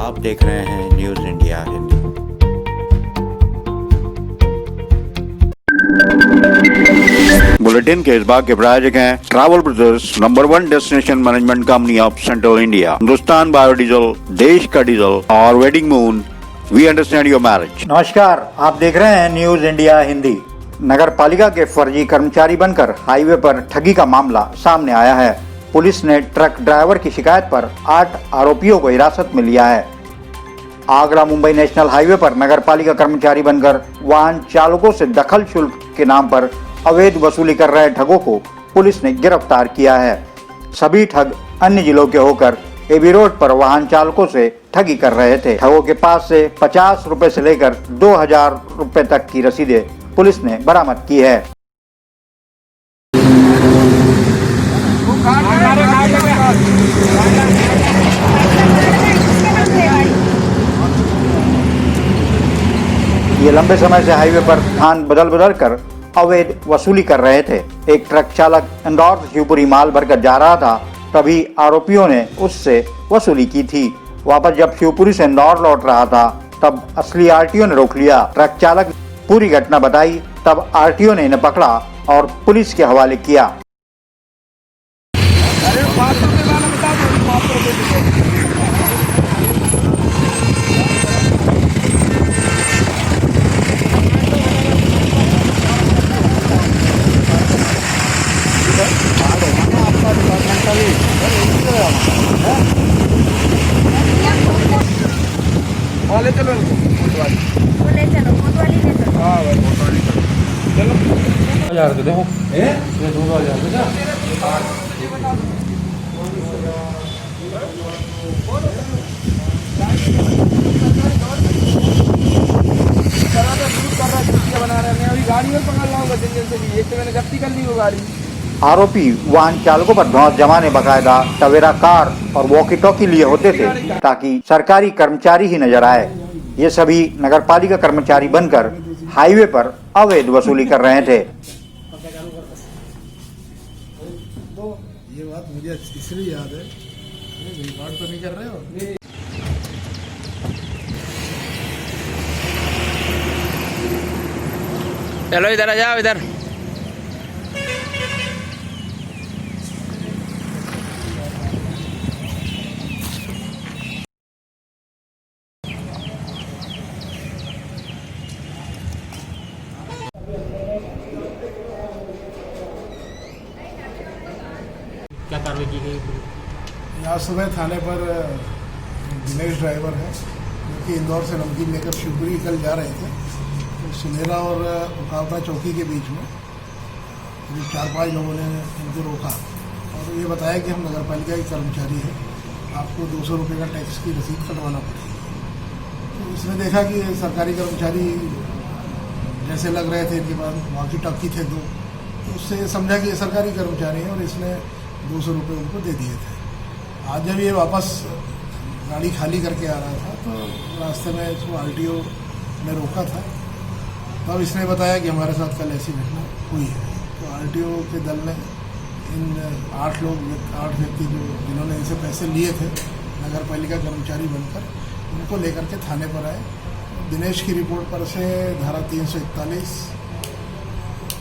आप देख रहे हैं न्यूज़ इंडिया हिंदी। बुलेटिन के इस भाग के प्रायोजक हैं travel brothers, number 1 destination management company of central India, Hindustan biodiesel, देश का डीजल और wedding moon. We understand your marriage. नमस्कार, आप देख रहे हैं न्यूज इंडिया हिंदी। नगर पालिका के फर्जी कर्मचारी बनकर हाईवे पर ठगी का मामला सामने आया है। पुलिस ने ट्रक ड्राइवर की शिकायत पर 8 आरोपियों को हिरासत में लिया है। आगरा मुंबई नेशनल हाईवे पर नगर पालिका कर्मचारी बनकर वाहन चालकों से दखल शुल्क के नाम पर अवैध वसूली कर रहे ठगों को पुलिस ने गिरफ्तार किया है। सभी ठग अन्य जिलों के होकर एबी रोड पर वाहन चालकों से ठगी कर रहे थे। ठगों के पास से 50 रुपए से लेकर 2000 रुपए तक की रसीदें पुलिस ने बरामद की है। ये लंबे समय से हाईवे पर स्थान बदल बदल कर अवैध वसूली कर रहे थे। एक ट्रक चालक इंदौर से शिवपुरी माल भरकर जा रहा था, तभी आरोपियों ने उससे वसूली की थी। वापस जब शिवपुरी से इंदौर लौट रहा था, तब असली आरटीओ ने रोक लिया। ट्रक चालक पूरी घटना बताई, तब आरटीओ ने इन्हें पकड़ा और पुलिस के हवाले किया। ले चलो ले चलो कोतवाली ले चलो। हाँ भाई कोतवाली चलो 1000 के देखो ये 2000 के बना रहे हैं। अभी गाड़ी में पकड़ लाऊंगा जल्दी से। एक तो मैंने जब्ती कर ली वो गाड़ी। आरोपी वाहन चालकों पर धौंस जमाने बकायदा टवेरा कार और वॉकी टॉकी लिए होते थे, ताकि सरकारी कर्मचारी ही नजर आए। ये सभी नगर पालिका कर्मचारी बनकर हाईवे पर अवैध वसूली कर रहे थे। ये बात मुझे इसलिए याद है, रिकॉर्ड तो नहीं कर रहे हो। चलो इधर आ जाओ, इधर क्या कार्रवाई की गई? आज सुबह थाने पर दिनेश ड्राइवर है, जो कि इंदौर से नमकीन लेकर शिवपुरी कल जा रहे थे। तो सुनेरा और उकावटा चौकी के बीच में करीब 4-5 लोगों ने इनको रोका और ये बताया कि हम नगर पालिका के कर्मचारी हैं, आपको 200 रुपये का टैक्स की रसीद कटवाना पड़ेगी। तो इसने देखा कि सरकारी कर्मचारी जैसे लग रहे थे, इनके पास वॉकी टॉकी थे दो, तो उससे समझा कि ये सरकारी कर्मचारी हैं और इसने 200 रुपये उनको दे दिए थे। आज जब ये वापस गाड़ी खाली करके आ रहा था, तो रास्ते में इसको आरटीओ ने रोका था। तब इसने बताया कि हमारे साथ कल ऐसी घटना हुई है। तो आरटीओ के दल ने इन 8 व्यक्ति जिन्होंने इनसे पैसे लिए थे नगर पालिका कर्मचारी बनकर, उनको लेकर के थाने पर आए। दिनेश की रिपोर्ट पर से धारा 341,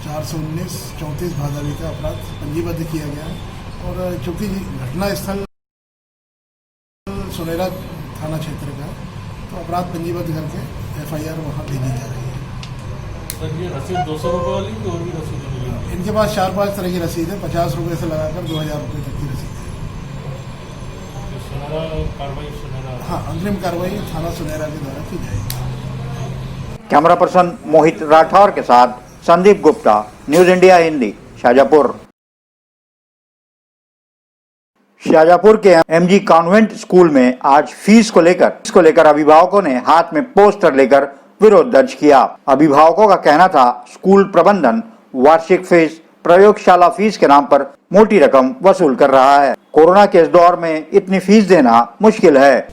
419, 34 भादावी का अपराध पंजीबद्ध किया गया है। और चूंकि घटना स्थल सुनेरा थाना क्षेत्र का है, तो अपराध पंजीबद्ध करके एफआईआर वहाँ भेजी जा रही है। सर ये रसीद 200 रुपये वाली की और भी रसीद मिली? इनके पास 4-5 तरह की रसीद है, 50 रुपये से लगाकर 2000 रुपये तक की रसीद है। हाँ, अंतरिम कार्रवाई थाना सुनेरा के द्वारा की जाएगी। कैमरा पर्सन मोहित राठौर के साथ संदीप गुप्ता, न्यूज इंडिया हिंदी, शाजापुर। शाजापुर के एमजी कॉन्वेंट स्कूल में आज फीस को लेकर अभिभावकों ने हाथ में पोस्टर लेकर विरोध दर्ज किया। अभिभावकों का कहना था, स्कूल प्रबंधन वार्षिक फीस, प्रयोगशाला फीस के नाम पर मोटी रकम वसूल कर रहा है। कोरोना के इस दौर में इतनी फीस देना मुश्किल है।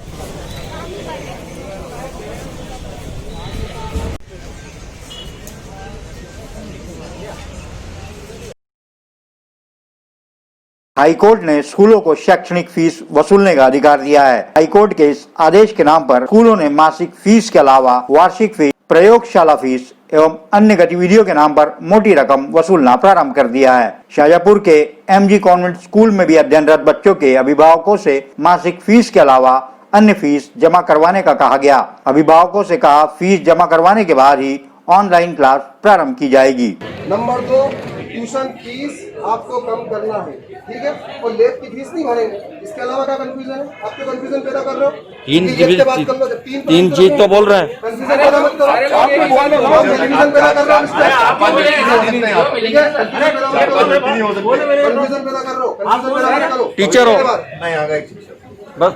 हाईकोर्ट ने स्कूलों को शैक्षणिक फीस वसूलने का अधिकार दिया है। हाईकोर्ट के इस आदेश के नाम पर स्कूलों ने मासिक फीस के अलावा वार्षिक फीस, प्रयोगशाला फीस एवं अन्य गतिविधियों के नाम पर मोटी रकम वसूलना प्रारंभ कर दिया है। शाजापुर के एमजी कॉन्वेंट स्कूल में भी अध्ययनरत बच्चों के अभिभावकों से मासिक फीस के अलावा अन्य फीस जमा करवाने का कहा गया। अभिभावकों से कहा फीस जमा करवाने के बाद ही ऑनलाइन क्लास प्रारंभ की जाएगी। नंबर 2, ट्यूशन फीस आपको कम करना है, ठीक है, और लैब की फीस नहीं भरेंगे। इसके अलावा क्या कंफ्यूजन है? आप तो कंफ्यूजन पैदा कर रहे हो। तीन चीज तो बोल रहे हैं, कंफ्यूजन पैदा मत करो। कंफ्यूजन पैदा कर रहे हो, कंफ्यूजन पैदा कर रहे हो। टीचर हो नहीं आ गए बस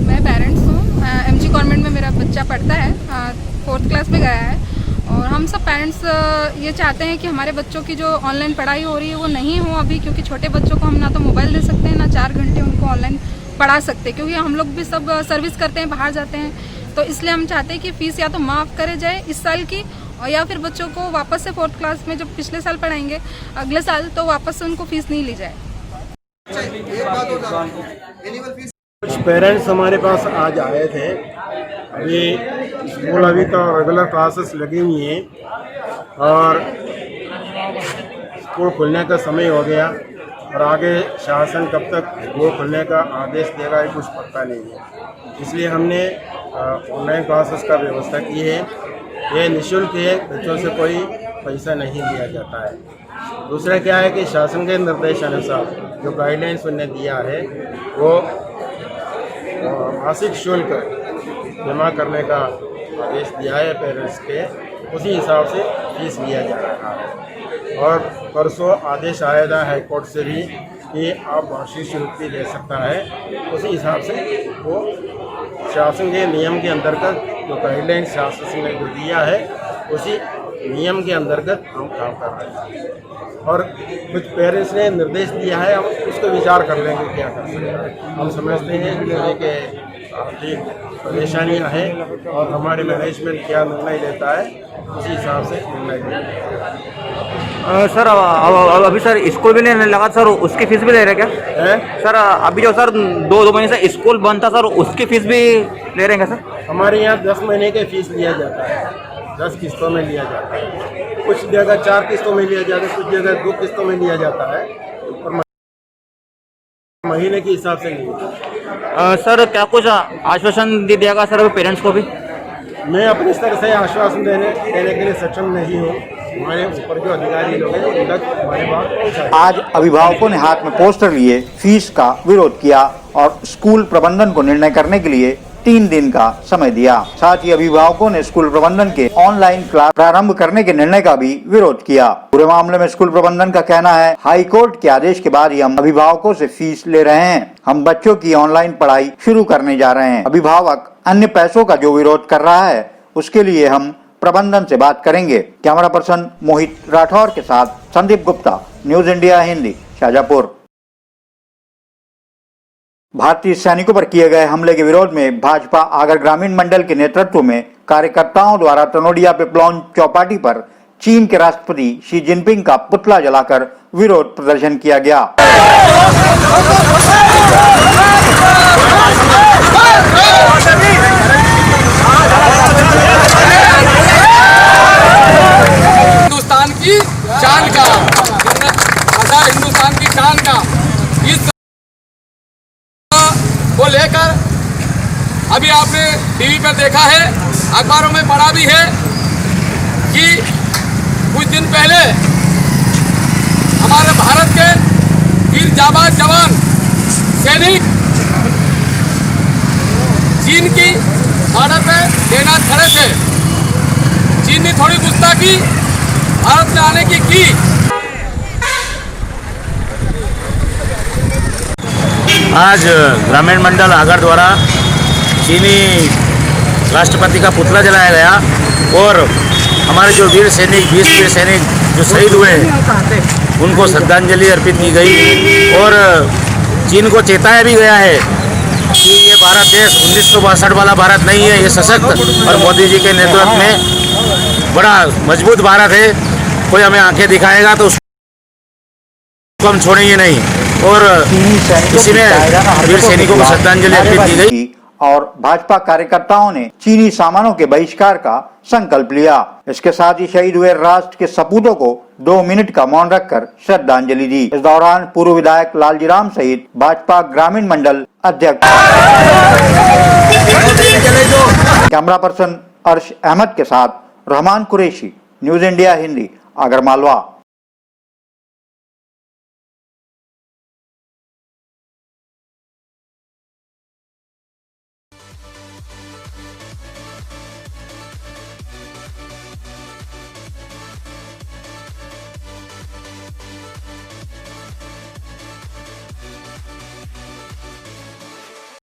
मैं पेरेंट्स हूँ। एमजी कॉन्वेंट में मेरा बच्चा पढ़ता है, 4th क्लास में गया है। और हम सब पेरेंट्स ये चाहते हैं कि हमारे बच्चों की जो ऑनलाइन पढ़ाई हो रही है वो नहीं हो अभी, क्योंकि छोटे बच्चों को हम ना तो मोबाइल दे सकते हैं, ना 4 घंटे उनको ऑनलाइन पढ़ा सकते, क्योंकि हम लोग भी सब सर्विस करते हैं, बाहर जाते हैं। तो इसलिए हम चाहते हैं कि फ़ीस या तो माफ़ करे जाए इस साल की, और या फिर बच्चों को वापस से 4th क्लास में जब पिछले साल पढ़ाएंगे अगले साल, तो वापस से उनको फ़ीस नहीं ली जाए। कुछ पेरेंट्स हमारे पास आज आए थे। अभी स्कूल अभी तो रेगुलर क्लासेस लगी हुई हैं और स्कूल खुलने का समय हो गया, और आगे शासन कब तक स्कूल खुलने का आदेश देगा ये कुछ पता नहीं है। इसलिए हमने ऑनलाइन क्लासेस का व्यवस्था की है। ये निःशुल्क है, बच्चों से कोई पैसा नहीं लिया जाता है। दूसरा क्या है कि शासन के निर्देशानुसार जो गाइडलाइंस उन्होंने दिया है वो मासिक शुल्क जमा करने का आदेश दिया है पेरेंट्स के, उसी हिसाब से फीस लिया जा रहा है। और परसों आदेश आया था हाईकोर्ट से भी कि आप वार्षिक शुल्क भी ले सकता है, उसी हिसाब से वो शासन के नियम के अंतर्गत जो गाइडलाइन शासन ने जो दिया है उसी नियम के अंतर्गत हम काम कर रहे हैं। और कुछ पेरेंट्स ने निर्देश दिया है, हम उसको विचार कर लेंगे क्या कर सकते हैं। हम समझते हैं कि आर्थिक परेशानियां हैं और हमारे मैनेजमेंट क्या निर्णय लेता है उसी हिसाब से निर्णय लेंगे। सर अभी सर स्कूल भी नहीं लगा सर, उसकी फीस भी ले रहे क्या सर? अभी जो सर 2 महीने से स्कूल बंद था सर, उसकी फीस भी ले रहे हैं क्या सर? हमारे यहाँ 10 महीने की फीस लिया जाता है, 10 किस्तों में लिया जाता है। कुछ जगह 4 किस्तों में लिया जाता है, कुछ जगह 2 किस्तों में लिया जाता है, और महीने के हिसाब से नहीं। सर क्या कुछ आश्वासन दे दिया सर पेरेंट्स को भी? मैं अपने स्तर से आश्वासन देने के लिए सक्षम नहीं हूँ। हमारे ऊपर जो अधिकारी लोग हैं उन तक हमारी बात पहुँचाई। आज अभिभावकों ने हाथ में पोस्टर लिए फीस का विरोध किया और स्कूल प्रबंधन को निर्णय करने के लिए 3 दिन का समय दिया। साथ ही अभिभावकों ने स्कूल प्रबंधन के ऑनलाइन क्लास प्रारंभ करने के निर्णय का भी विरोध किया। पूरे मामले में स्कूल प्रबंधन का कहना है, हाईकोर्ट के आदेश के बाद ही हम अभिभावकों से फीस ले रहे हैं। हम बच्चों की ऑनलाइन पढ़ाई शुरू करने जा रहे हैं। अभिभावक अन्य पैसों का जो विरोध कर रहा है उसके लिए हम प्रबंधन से बात करेंगे। कैमरा पर्सन मोहित राठौर के साथ संदीप गुप्ता, न्यूज इंडिया हिंदी, शाजापुर। भारतीय सैनिकों पर किए गए हमले के विरोध में भाजपा आगर ग्रामीण मंडल के नेतृत्व में कार्यकर्ताओं द्वारा तनोडिया पिपलौन चौपाटी पर चीन के राष्ट्रपति शी जिनपिंग का पुतला जलाकर विरोध प्रदर्शन किया गया। हिंदुस्तान की शान का, हिंदुस्तान की शान का इस को लेकर अभी आपने टीवी पर देखा है, अखबारों में पढ़ा भी है कि कुछ दिन पहले हमारे भारत के वीर जाबाज जवान सैनिक चीन की बॉर्डर पे तैनात खड़े थे। चीन ने थोड़ी गुस्ताखी भारत में आने की। आज ग्रामीण मंडल आगर द्वारा चीनी राष्ट्रपति का पुतला जलाया गया और हमारे जो वीर सैनिक 20 वीर सैनिक जो शहीद हुए हैं उनको श्रद्धांजलि अर्पित की गई और चीन को चेताया भी गया है कि ये भारत देश 1962 वाला भारत नहीं है, ये सशक्त और मोदी जी के नेतृत्व में बड़ा मजबूत भारत है। कोई हमें आंखें दिखाएगा तो उसको हम छोड़ेंगे नहीं। और इसी में वीर सैनिकों को श्रद्धांजलि अर्पित की गई और भाजपा कार्यकर्ताओं ने चीनी सामानों के बहिष्कार का संकल्प लिया। इसके साथ ही शहीद हुए राष्ट्र के सपूतों को 2 मिनट का मौन रखकर श्रद्धांजलि दी। इस दौरान पूर्व विधायक लालजी राम सहित भाजपा ग्रामीण मंडल अध्यक्ष कैमरा पर्सन अर्श अहमद के साथ रहमान कुरैशी, न्यूज इंडिया हिंदी, आगरमालवा।